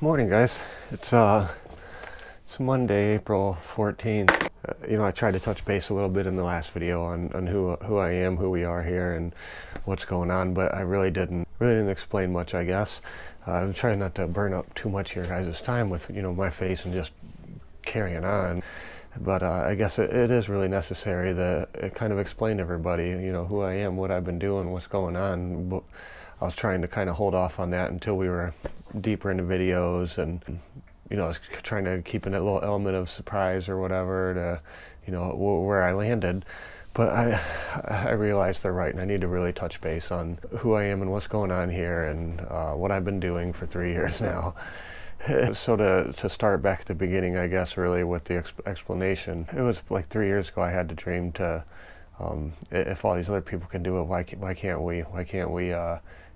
Morning, guys. It's Monday, April 14th. I tried to touch base a little bit in the last video on who I am, who we are here, and what's going on, but I really didn't explain much, I guess. I'm trying not to burn up too much of your guys' time with my face and just carrying on. But I guess it is really necessary that it kind of explain to everybody, who I am, what I've been doing, what's going on. But I was trying to kind of hold off on that until we were deeper into videos, and I was trying to keep in a little element of surprise or whatever to, where I landed. But I realized they're right, and I need to really touch base on who I am and what's going on here, and what I've been doing for 3 years now. So to start back at the beginning, I guess, really with the explanation, it was like 3 years ago I had the dream to, if all these other people can do it, why can't we? Why can't we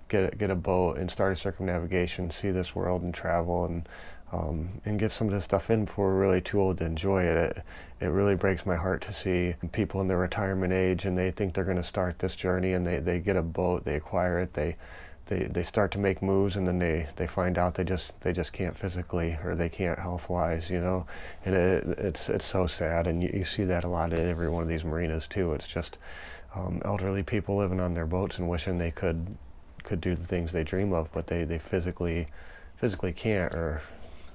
get a boat and start a circumnavigation, see this world and travel, and get some of this stuff in before we're really too old to enjoy it. It really breaks my heart to see people in their retirement age and they think they're going to start this journey, and they get a boat, they acquire it, they start to make moves, and then they find out they just can't physically, or they can't health-wise, and it's so sad. And you see that a lot at every one of these marinas too. It's just elderly people living on their boats and wishing they could do the things they dream of, but they physically can't, or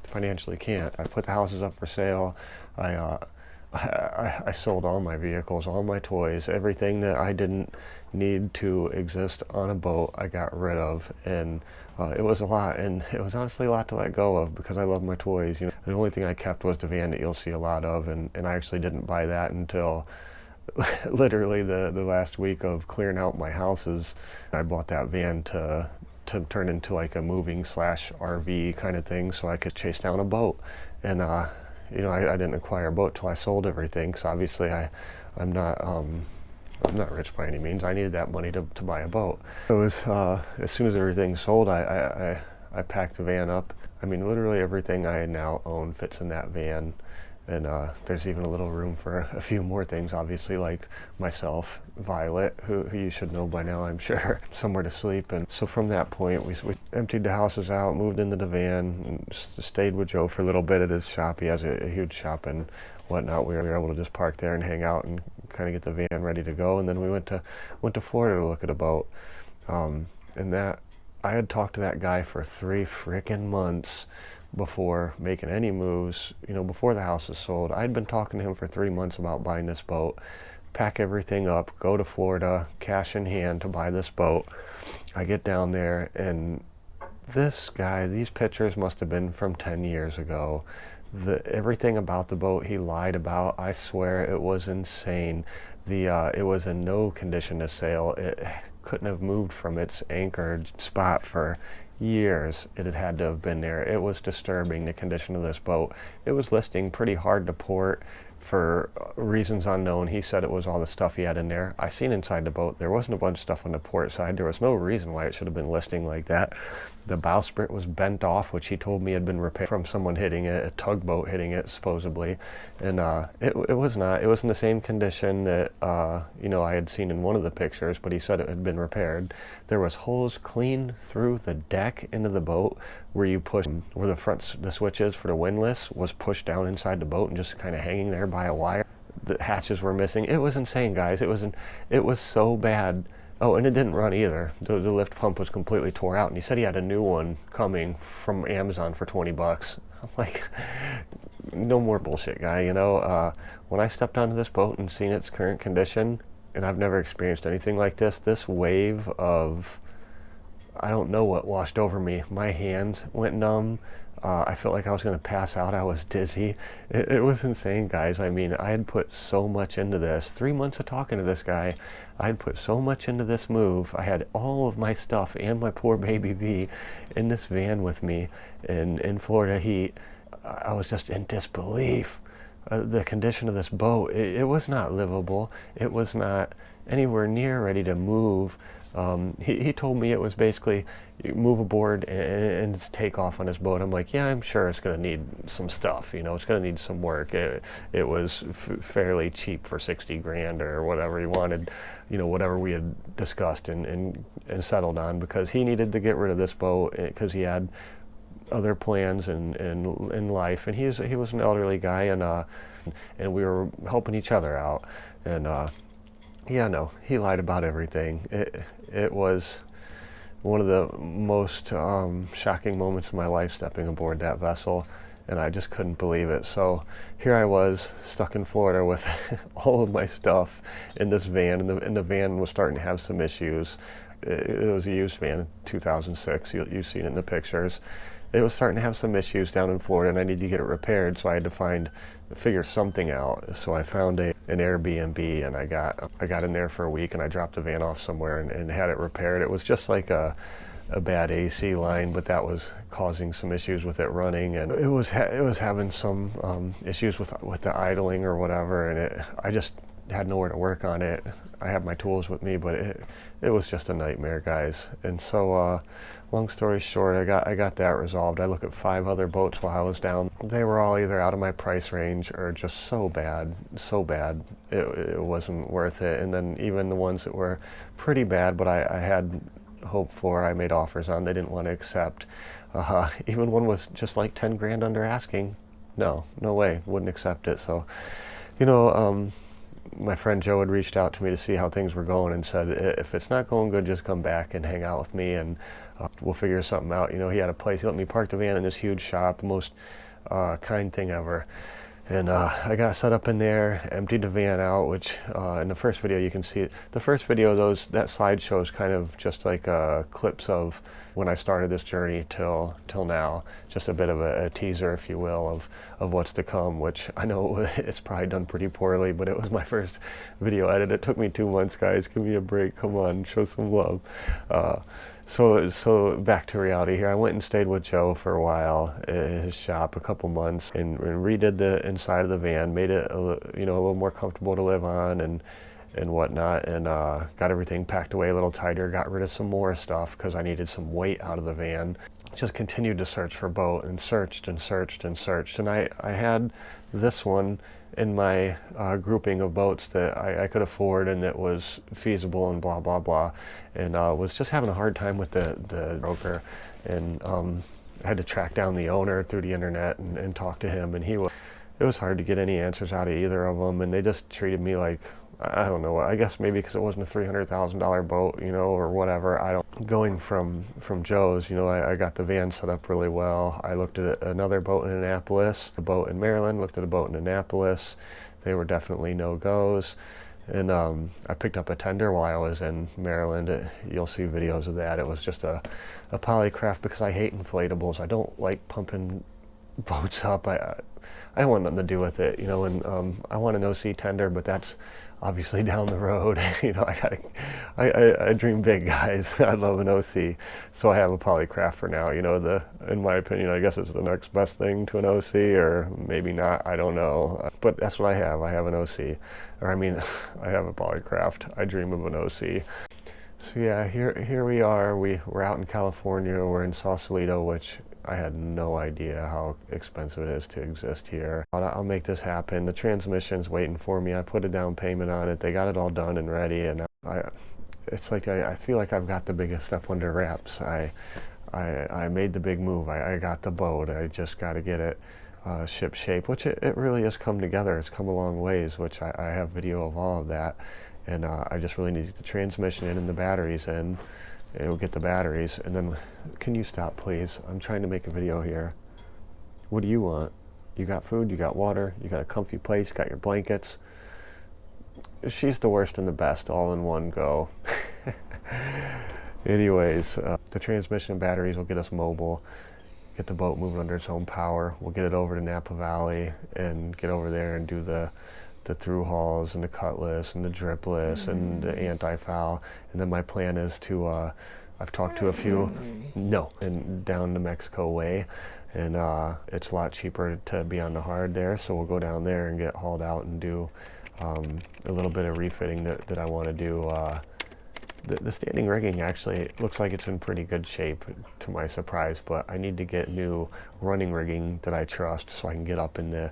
financially can't. I put the houses up for sale. I sold all my vehicles, all my toys, everything that I didn't need to exist on a boat, I got rid of. And it was a lot, and it was honestly a lot to let go of, because I love my toys. The only thing I kept was the van that you'll see a lot of, and I actually didn't buy that until literally the last week of clearing out my houses. I bought that van to turn into like a moving / RV kind of thing, so I could chase down a boat. And I didn't acquire a boat till I sold everything, so obviously I'm not rich by any means. I needed that money to buy a boat. It was as soon as everything sold, I packed the van up. I mean, literally everything I now own fits in that van. And there's even a little room for a few more things, obviously, like myself, Violet, who you should know by now, I'm sure, somewhere to sleep. And so from that point, we emptied the houses out, moved into the van, and stayed with Joe for a little bit at his shop. He has a huge shop and whatnot. We were able to just park there and hang out and kind of get the van ready to go. And then we went to Florida to look at a boat. And that, I had talked to that guy for 3 frickin' months before making any moves, before the house was sold. I'd been talking to him for 3 months about buying this boat, pack everything up, go to Florida, cash in hand to buy this boat. I get down there, and this guy, these pictures must have been from 10 years ago. Everything about the boat he lied about, I swear it was insane. It was in no condition to sail. It couldn't have moved from its anchored spot for years. It had to have been there. It was disturbing, the condition of this boat. It was listing pretty hard to port for reasons unknown. He said it was all the stuff he had in there. I seen inside the boat, there wasn't a bunch of stuff on the port side. There was no reason why it should have been listing like that. The bowsprit was bent off, which he told me had been repaired from someone hitting it, a tugboat hitting it, supposedly. And it was not. It was in the same condition that I had seen in one of the pictures, but he said it had been repaired. There was holes clean through the deck into the boat where you push, where the switch is for the windlass was pushed down inside the boat and just kind of hanging there by a wire. The hatches were missing. It was insane, guys. It was so bad. Oh, and it didn't run either. The lift pump was completely tore out, and he said he had a new one coming from Amazon for $20. I'm like, no more bullshit, guy. When I stepped onto this boat and seen its current condition, and I've never experienced anything like this wave of, I don't know what washed over me. My hands went numb. I felt like I was going to pass out. I was dizzy. It was insane, guys. I mean, I had put so much into this. 3 months of talking to this guy, I had put so much into this move. I had all of my stuff and my poor baby V in this van with me in Florida heat. I was just in disbelief. The condition of this boat, it was not livable. It was not anywhere near ready to move. He told me it was basically move aboard and take off on his boat. I'm like, yeah, I'm sure it's going to need some stuff, it's going to need some work. It was fairly cheap for 60 grand or whatever he wanted, whatever we had discussed and settled on, because he needed to get rid of this boat because he had other plans in life, and he was an elderly guy, and we were helping each other out, and yeah, no, he lied about everything. It was one of the most shocking moments of my life stepping aboard that vessel, and I just couldn't believe it. So here I was stuck in Florida with all of my stuff in this van, and the van was starting to have some issues. It was a used van, 2006. You've seen it in the pictures. It was starting to have some issues down in Florida, and I needed to get it repaired, so I had to figure something out. So I found an Airbnb, and I got in there for a week, and I dropped the van off somewhere and had it repaired. It was just like a bad AC line, but that was causing some issues with it running, and it was having some issues with the idling or whatever, and I just had nowhere to work on it. I have my tools with me, but it was just a nightmare, guys. And so, long story short, I got that resolved. I looked at 5 other boats while I was down. They were all either out of my price range or just so bad, it wasn't worth it. And then even the ones that were pretty bad, but I had hope for, I made offers on, they didn't want to accept. Even one was just like 10 grand under asking. No way, wouldn't accept it. So, you know, my friend Joe had reached out to me to see how things were going and said, if it's not going good, just come back and hang out with me, and we'll figure something out. You know, he had a place. He let me park the van in this huge shop, most kind thing ever. And I got set up in there, emptied the van out, which in the first video you can see it. The first video, that slideshow is kind of just like clips of when I started this journey till now. Just a bit of a teaser, if you will, of what's to come, which I know it's probably done pretty poorly, but it was my first video edit. It took me 2 months, guys. Give me a break. Come on, show some love. So back to reality here. I went and stayed with Joe for a while in his shop, a couple months, and redid the inside of the van, made it a little more comfortable to live on and whatnot, and got everything packed away a little tighter, got rid of some more stuff because I needed some weight out of the van. Just continued to search for a boat, and searched, and I had this one in my grouping of boats that I could afford and that was feasible and blah blah blah, and was just having a hard time with the broker, and I had to track down the owner through the internet and talk to him, and it was hard to get any answers out of either of them, and they just treated me like, I don't know, I guess maybe because it wasn't a $300,000 boat, or whatever. Going from Joe's, I got the van set up really well. I looked at another boat in Annapolis, a boat in Maryland, looked at a boat in Annapolis. They were definitely no-goes. And I picked up a tender while I was in Maryland. You'll see videos of that. It was just a polycraft because I hate inflatables. I don't like pumping boats up. I don't want nothing to do with it, and I want an OC tender, but that's obviously down the road. I dream big, guys. I love an OC, so I have a polycraft for now. In my opinion, I guess it's the next best thing to an OC, or maybe not, I don't know. But that's what I have. I have an OC, or I have a polycraft. I dream of an OC. So yeah, here we are. We're out in California. We're in Sausalito, which I had no idea how expensive it is to exist here. I'll make this happen. The transmission's waiting for me. I put a down payment on it. They got it all done and ready, and it's like I feel like I've got the biggest stuff under wraps. I made the big move. I got the boat. I just got to get it ship shape, which it really has come together. It's come a long ways, which I have video of all of that, and I just really need to get the transmission in and the batteries in. And we'll get the batteries, and then, can you stop, please? I'm trying to make a video here. What do you want? You got food, you got water, you got a comfy place, you got your blankets. She's the worst and the best all in one go. Anyways, the transmission and batteries will get us mobile, get the boat moving under its own power. We'll get it over to Napa Valley and get over there and do the through hauls and the cutlass and the dripless and the anti-foul, and then my plan is to I've talked to a few and down the Mexico way, and it's a lot cheaper to be on the hard there, so we'll go down there and get hauled out and do a little bit of refitting that I want to do. The standing rigging actually looks like it's in pretty good shape, to my surprise, but I need to get new running rigging that I trust so I can get up into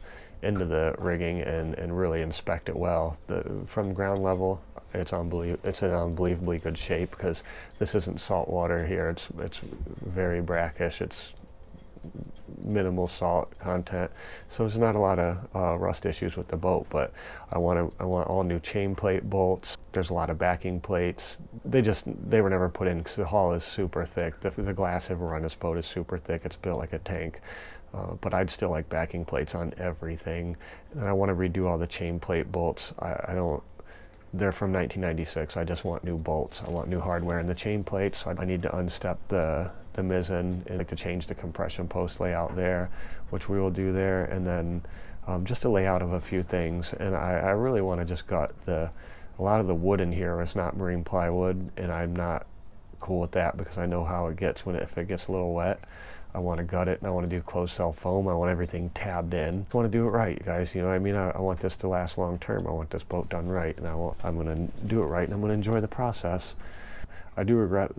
the rigging and really inspect it well. From ground level, it's in unbelievably good shape because this isn't salt water here. It's very brackish. It's minimal salt content, so there's not a lot of rust issues with the boat. But I want all new chain plate bolts. There's a lot of backing plates. They were never put in because the hull is super thick. The glass ever on this boat is super thick. It's built like a tank. But I'd still like backing plates on everything, and I want to redo all the chain plate bolts. I don't. They're from 1996. I just want new bolts. I want new hardware in the chain plates. So I need to unstep the mizzen and like to change the compression post layout there, which we will do there, and then just a layout of a few things. And I really want to just gut a lot of the wood in here is not marine plywood, and I'm not cool with that because I know how it gets if it gets a little wet. I want to gut it, and I want to do closed cell foam. I want everything tabbed in. I want to do it right, you guys. You know what I mean? I want this to last long term. I want this boat done right, and I'm going to do it right, and I'm going to enjoy the process. I do regret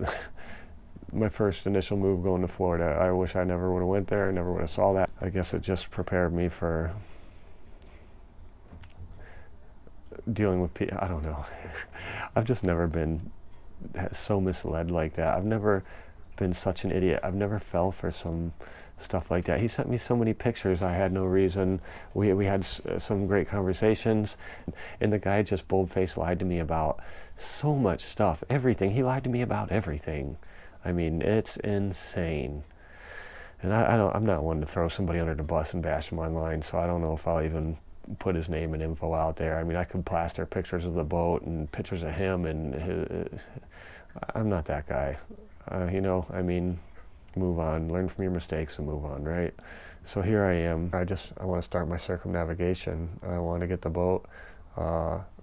my first initial move going to Florida. I wish I never would have went there. I never would have saw that. I guess it just prepared me for dealing with people. I don't know. I've just never been so misled like that. I've never been such an idiot. I've never fell for some stuff like that. He sent me so many pictures. I had no reason. We had some great conversations, and the guy just bold-faced lied to me about so much stuff. Everything. He lied to me about everything. I mean, it's insane. And I'm not one to throw somebody under the bus and bash them online, so I don't know if I'll even put his name and info out there. I mean, I could plaster pictures of the boat and pictures of him, and I'm not that guy. You know, I mean, move on, learn from your mistakes and move on, right? So here I am. I want to start my circumnavigation. I want to get the boat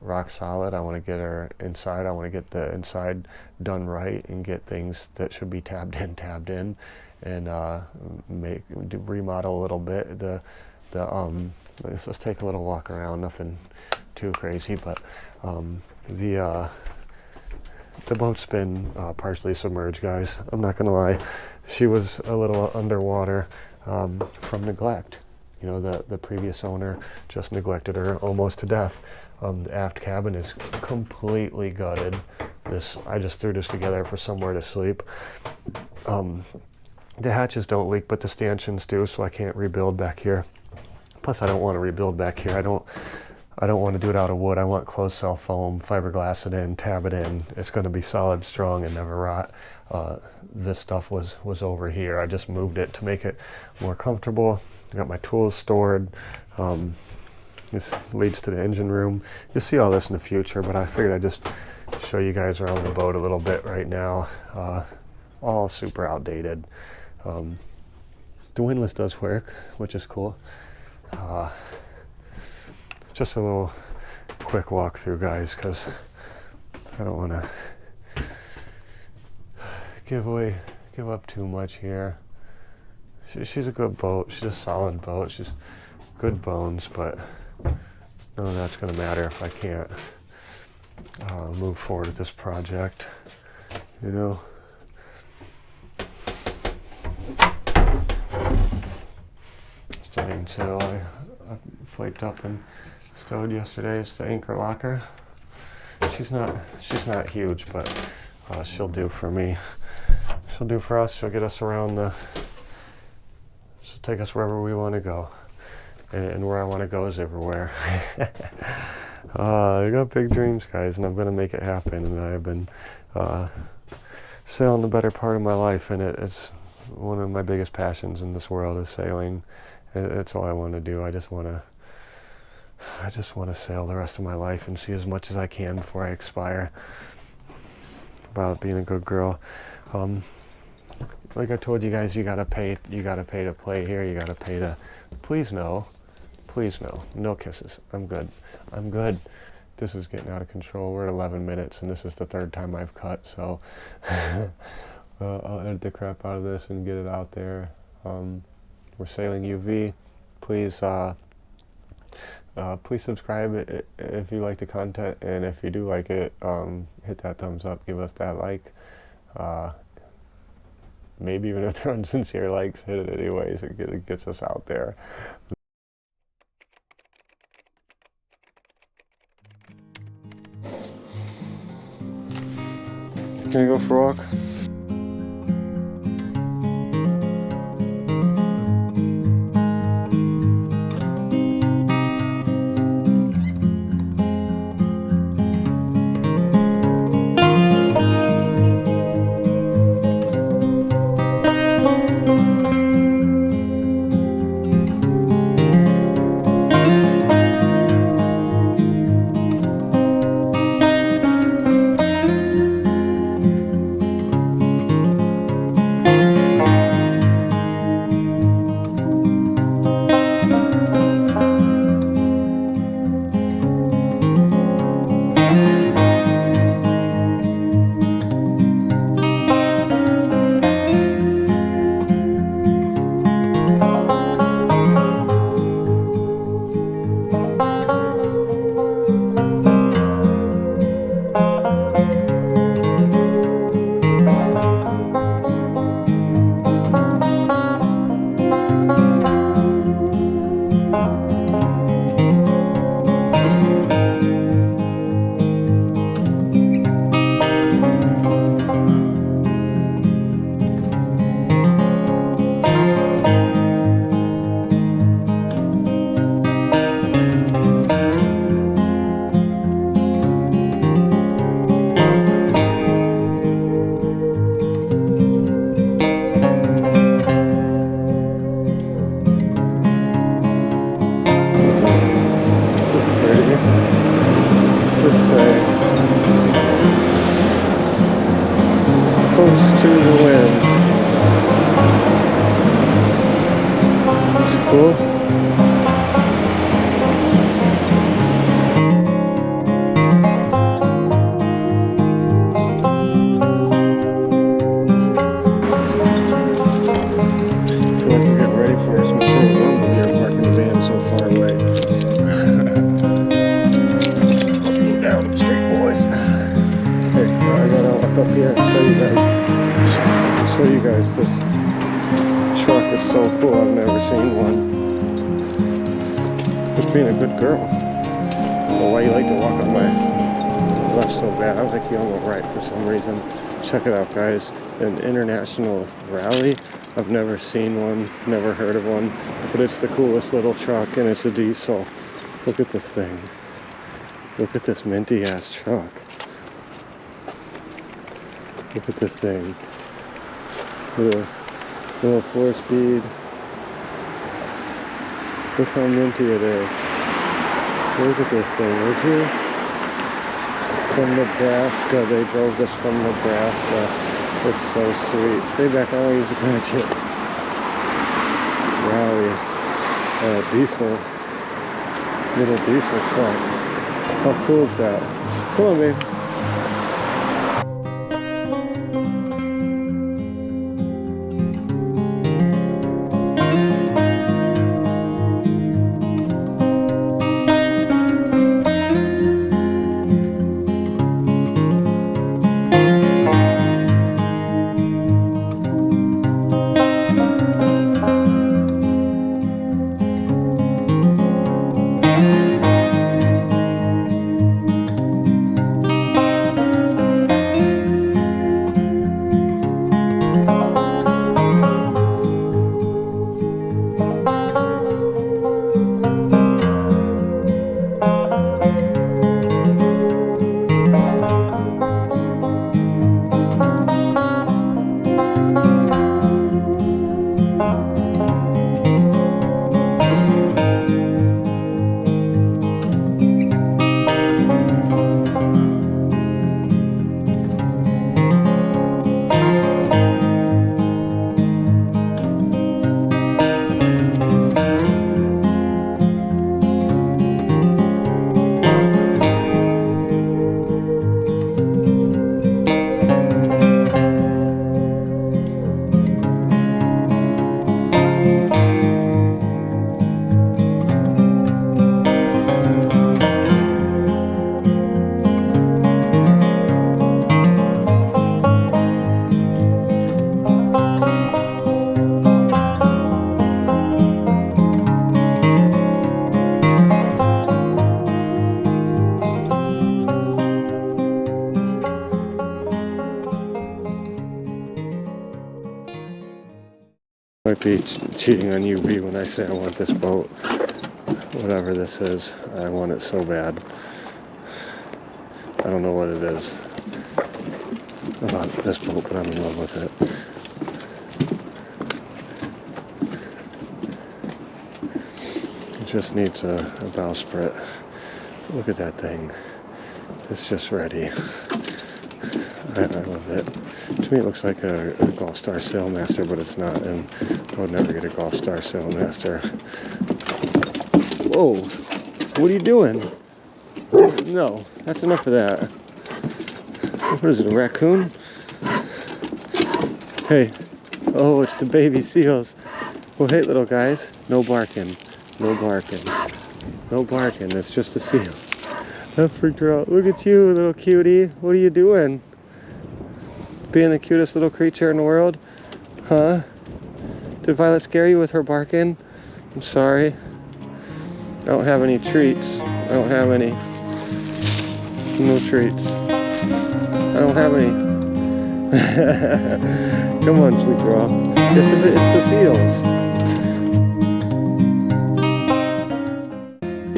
rock solid. I want to get her inside. I want to get the inside done right and get things that should be tabbed in, and remodel a little bit. Let's just take a little walk around. Nothing too crazy, but the boat's been partially submerged, guys. I'm not gonna lie. She was a little underwater from neglect. You know, the previous owner just neglected her almost to death. The aft cabin is completely gutted. I just threw this together for somewhere to sleep. The hatches don't leak, but the stanchions do, so I can't rebuild back here. Plus, I don't want to rebuild back here. I don't want to do it out of wood. I want closed cell foam, fiberglass it in, tab it in. It's going to be solid, strong, and never rot. This stuff was over here. I just moved it to make it more comfortable. I got my tools stored. This leads to the engine room. You'll see all this in the future, but I figured I'd just show you guys around the boat a little bit right now. All super outdated. The windlass does work, which is cool. Just a little quick walkthrough, guys, because I don't want to give up too much here. She's a good boat. She's a solid boat. She's good bones, but none of that's going to matter if I can't move forward with this project, you know. Steering sail I flaked up and stowed yesterday. It's the anchor locker. She's not huge, but she'll do for me. She'll do for us. She'll get us around she'll take us wherever we want to go, and where I want to go is everywhere. I got big dreams, guys, and I'm gonna make it happen. And I've been sailing the better part of my life, and it's one of my biggest passions in this world is sailing. It's all I want to do. I just want to sail the rest of my life and see as much as I can before I expire. About being a good girl. Like I told you guys, you gotta pay to play here. You gotta pay to. Please no, no kisses. I'm good. This is getting out of control. We're at 11 minutes, and this is the third time I've cut. So I'll edit the crap out of this and get it out there. We're sailing UV. Please subscribe if you like the content, and if you do like it, hit that thumbs up, give us that like. Maybe even if they're unsincere likes, hit it anyways. It gets us out there. Can you go for a walk? Toast to the wind. It's cool. Up here and show you guys this truck is so cool. I've never seen one. Just being a good girl. I don't know why you like to walk on my left so bad. I like you on the right for some reason. Check it out, guys. An international rally. I've never seen one, never heard of one, but it's the coolest little truck and it's a diesel. Look at this thing. Look at this minty ass truck. Look at this thing. Little 4-speed. Look how minty it is. Look at this thing, would you? From Nebraska. They drove this from Nebraska. It's so sweet. Stay back, I want to use a gadget. Rally. Diesel. Little diesel truck. How cool is that? Come on, babe. Might be cheating on UV when I say I want this boat. Whatever this is, I want it so bad. I don't know what it is about this boat, but I'm in love with it. It just needs a bowsprit. Look at that thing. It's just ready. I love it. To me it looks like a Gulf Star Sailmaster, but it's not, and I would never get a Gulf Star Sailmaster. Whoa! What are you doing? No, that's enough of that. What is it, a raccoon? Hey. Oh, it's the baby seals. Well, hey, little guys. No barking. No barking. No barking. It's just the seals. That freaked her out. Look at you, little cutie. What are you doing? Being the cutest little creature in the world? Huh? Did Violet scare you with her barking? I'm sorry. I don't have any treats. I don't have any. No treats. I don't have any. Come on, sweet girl. It's the seals.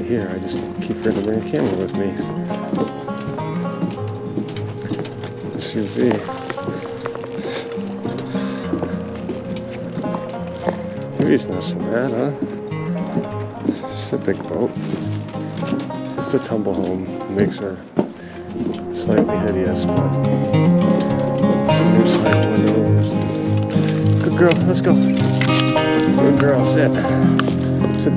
Here, I just keep forgetting to bring a camera with me. SUV. SUV's not so bad, huh? It's a big boat. Just a tumble home makes her slightly hideous, but it's a new side Good girl, let's go. Good girl, sit. Sit.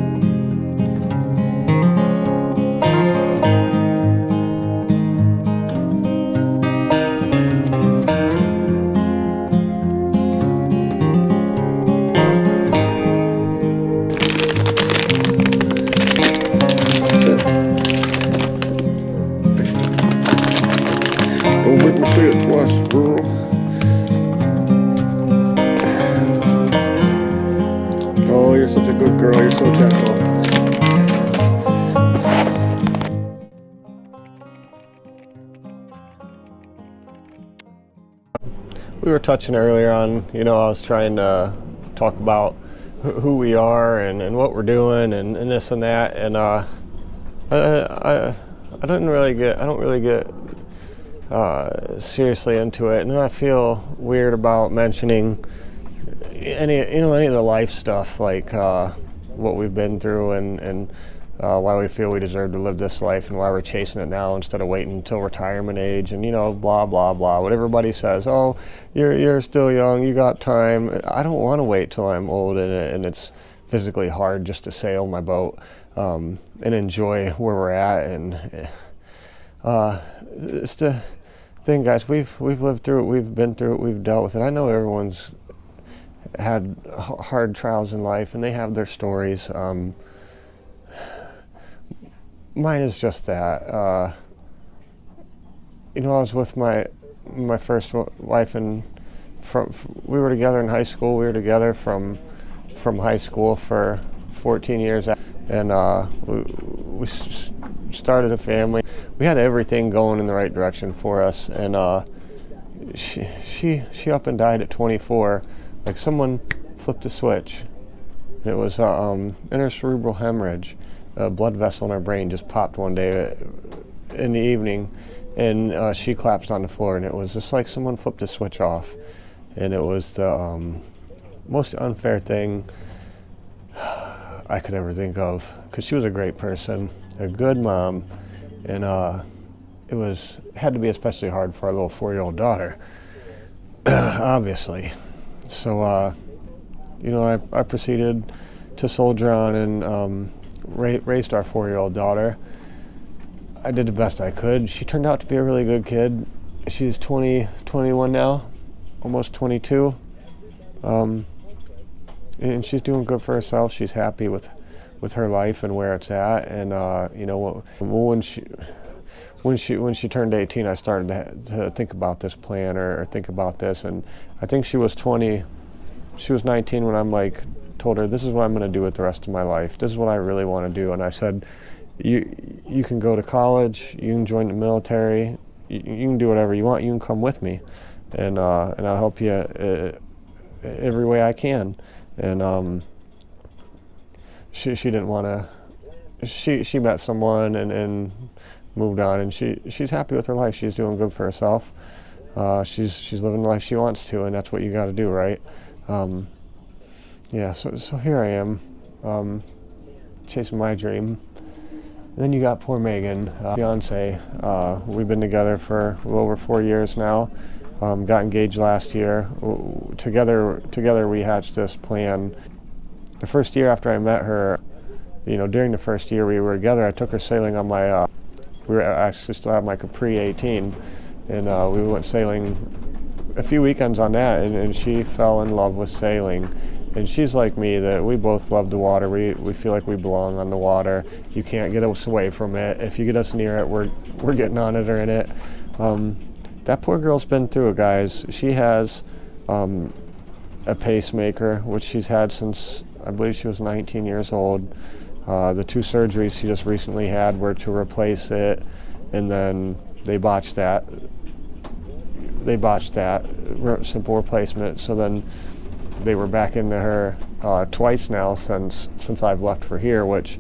Don't make me say it twice, girl. Oh, you're such a good girl. You're so gentle. We were touching earlier on, I was trying to talk about who we are and what we're doing and this and that, and I don't really get seriously into it, and I feel weird about mentioning any of the life stuff, like what we've been through and why we feel we deserve to live this life and why we're chasing it now instead of waiting until retirement age and blah blah blah, what everybody says. Oh, you're still young, you got time. I don't want to wait till I'm old and it's physically hard just to sail my boat and enjoy where we're at. And it's the thing, guys. We've lived through it, we've been through it, we've dealt with it. I know everyone's had hard trials in life and they have their stories. Mine is just that. I was with my first wife, and we were together in high school. We were together from high school for 14 years, and we started a family. We had everything going in the right direction for us, and she up and died at 24, like someone flipped a switch. It was intracerebral hemorrhage. A blood vessel in her brain just popped one day in the evening, and she collapsed on the floor, and it was just like someone flipped a switch off. And it was the most unfair thing I could ever think of, because she was a great person, a good mom, and it had to be especially hard for our little 4-year-old daughter, obviously. So I proceeded to soldier on and raised our 4-year-old daughter. I did the best I could. She turned out to be a really good kid. She's 21 now, almost 22, and she's doing good for herself. She's happy with her life and where it's at. And when she turned 18, I started to think about this plan or think about this. And I think she was 20. She was 19 when told her, this is what I'm going to do with the rest of my life. This is what I really want to do. And I said, you can go to college, you can join the military, you can do whatever you want. You can come with me, and I'll help you every way I can. And she didn't want to. She met someone and moved on, and she's happy with her life. She's doing good for herself. She's living the life she wants to, and that's what you got to do, right? Yeah, so here I am, chasing my dream. And then you got poor Megan, fiance. We've been together for a little over 4 years now. Got engaged last year. Together we hatched this plan. The first year after I met her, during the first year we were together, I took her sailing on my, we actually still have my Capri 18, and we went sailing a few weekends on that, and she fell in love with sailing. And she's like me, that we both love the water. We feel like we belong on the water. You can't get us away from it. If you get us near it, we're getting on it or in it. That poor girl's been through it, guys. She has a pacemaker, which she's had since I believe she was 19 years old. The 2 surgeries she just recently had were to replace it, and then they botched that. Simple replacement. So then they were back into her twice now since I've left for here, which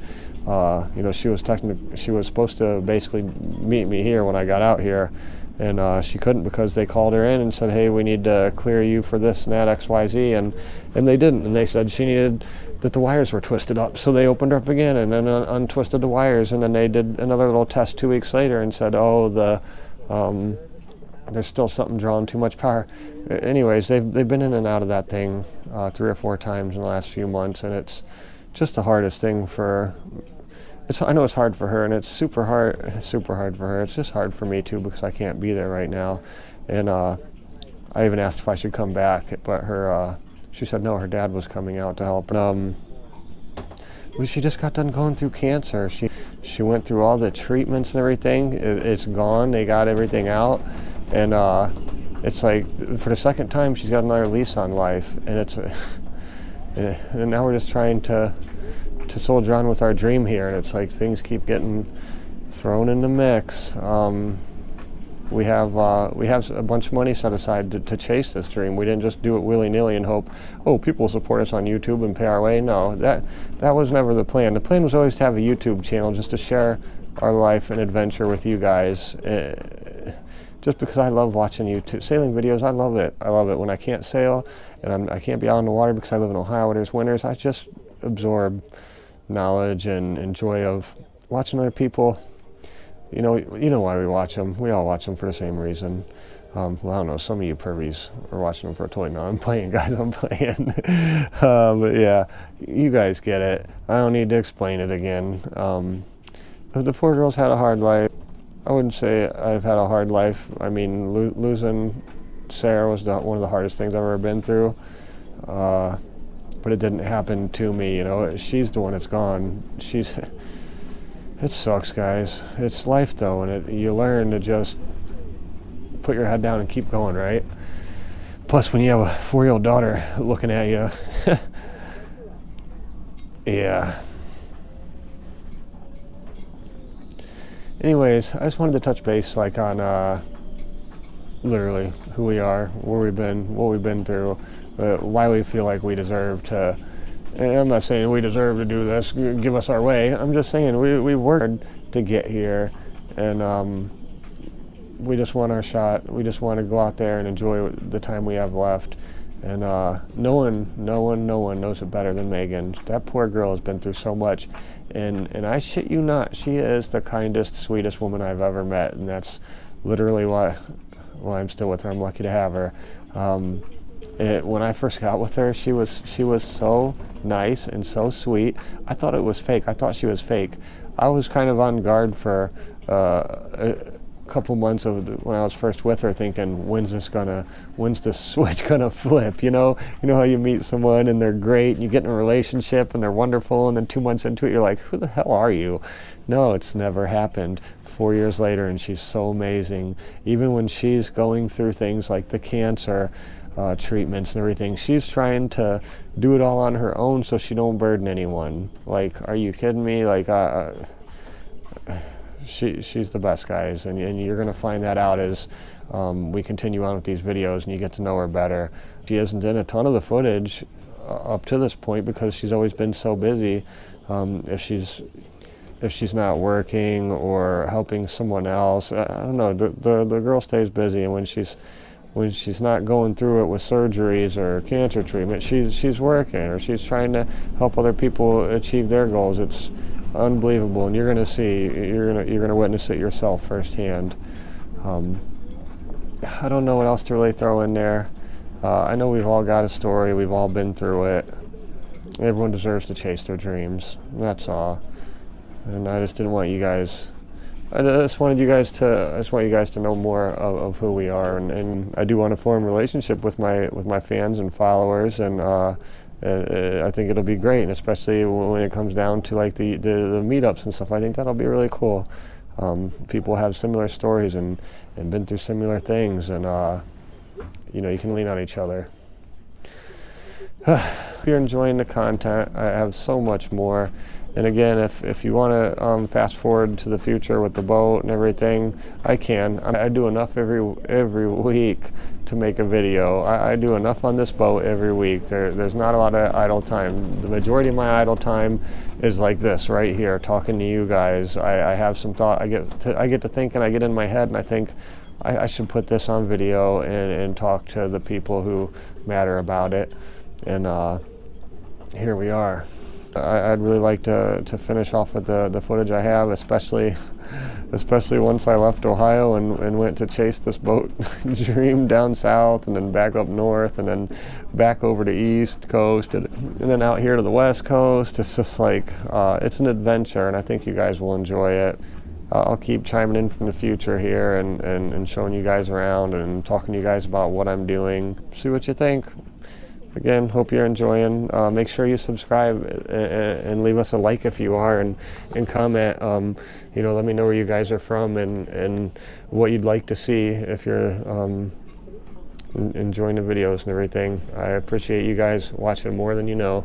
she was supposed to basically meet me here when I got out here, and she couldn't because they called her in and said, hey, we need to clear you for this and that, XYZ, and they didn't, and they said she needed that the wires were twisted up, so they opened her up again and then untwisted the wires, and then they did another little test 2 weeks later and said, oh, there's still something drawing too much power. Anyways, they've been in and out of that thing 3 or 4 times in the last few months, and it's just the hardest thing for. I know it's hard for her, and it's super hard for her. It's just hard for me too because I can't be there right now. And I even asked if I should come back, but she said no. Her dad was coming out to help. She just got done going through cancer. She went through all the treatments and everything. It's gone. They got everything out, and it's like for the second time she's got another lease on life, and and now we're just trying to soldier on with our dream here, and it's like things keep getting thrown in the mix. We have a bunch of money set aside to chase this dream. We didn't just do it willy-nilly and hope, oh, people will support us on YouTube and pay our way. No, that was never the plan. The plan was always to have a YouTube channel just to share our life and adventure with you guys. Just because I love watching YouTube sailing videos. I love it. I love it when I can't sail and I can't be out on the water because I live in Ohio where there's winters. I just absorb knowledge and joy of watching other people. You know why we watch them. We all watch them for the same reason. Well, I don't know. Some of you pervies are watching them for a toy. No, I'm playing, guys. I'm playing. But yeah, you guys get it. I don't need to explain it again. The poor girl's had a hard life. I wouldn't say I've had a hard life. I mean, losing Sarah was one of the hardest things I've ever been through. But it didn't happen to me. You know, she's the one that's gone. It sucks, guys. It's life, though, and you learn to just put your head down and keep going, right? Plus, when you have a 4-year-old daughter looking at you, yeah. Anyways, I just wanted to touch base, like, on literally who we are, where we've been, what we've been through, why we feel like we deserve to. And I'm not saying we deserve to do this, give us our way. I'm just saying we worked to get here, and we just want our shot. We just want to go out there and enjoy the time we have left. And no one knows it better than Megan. That poor girl has been through so much, and I shit you not, she is the kindest, sweetest woman I've ever met, and that's literally why I'm still with her. I'm lucky to have her. When I first got with her, she was so nice and so sweet. I thought it was fake. I thought she was fake. I was kind of on guard for a couple months when I was first with her, thinking, when's the switch gonna flip? You know how you meet someone and they're great, and you get in a relationship and they're wonderful, and then 2 months into it, you're like, who the hell are you? No, it's never happened. 4 years later, and she's so amazing. Even when she's going through things like the cancer treatments and everything, she's trying to do it all on her own so she don't burden anyone. Like, are you kidding me? Like, she's the best, guys, and you're gonna find that out as we continue on with these videos and you get to know her better. She hasn't done a ton of the footage up to this point because she's always been so busy. If she's not working or helping someone else, I don't know, the girl stays busy, and when she's not going through it with surgeries or cancer treatment, she's working, or she's trying to help other people achieve their goals. It's unbelievable, and you're gonna witness it yourself firsthand. I don't know what else to really throw in there. I know we've all got a story. We've all been through it. Everyone deserves to chase their dreams. That's all. And I just didn't want you guys. I just want you guys to know more of who we are, and I do want to form a relationship with my fans and followers, and I think it'll be great, and especially when it comes down to like the meetups and stuff. I think that'll be really cool. People have similar stories and been through similar things, and you can lean on each other. If you're enjoying the content, I have so much more. And again, if you want to fast forward to the future with the boat and everything, I can. I do enough every week to make a video. I do enough on this boat every week. There's not a lot of idle time. The majority of my idle time is like this right here, talking to you guys. I have some thought. I get to thinking. I get in my head, and I think I should put this on video and talk to the people who matter about it. And here we are. I'd really like to finish off with the footage I have, especially once I left Ohio and went to chase this boat dream down south and then back up north and then back over to East Coast and then out here to the West Coast. It's just like, it's an adventure, and I think you guys will enjoy it. I'll keep chiming in from the future here and showing you guys around and talking to you guys about what I'm doing. See what you think. Again, hope you're enjoying. Make sure you subscribe and leave us a like if you are, and comment. Let me know where you guys are from and what you'd like to see if you're enjoying the videos and everything. I appreciate you guys watching more than you know.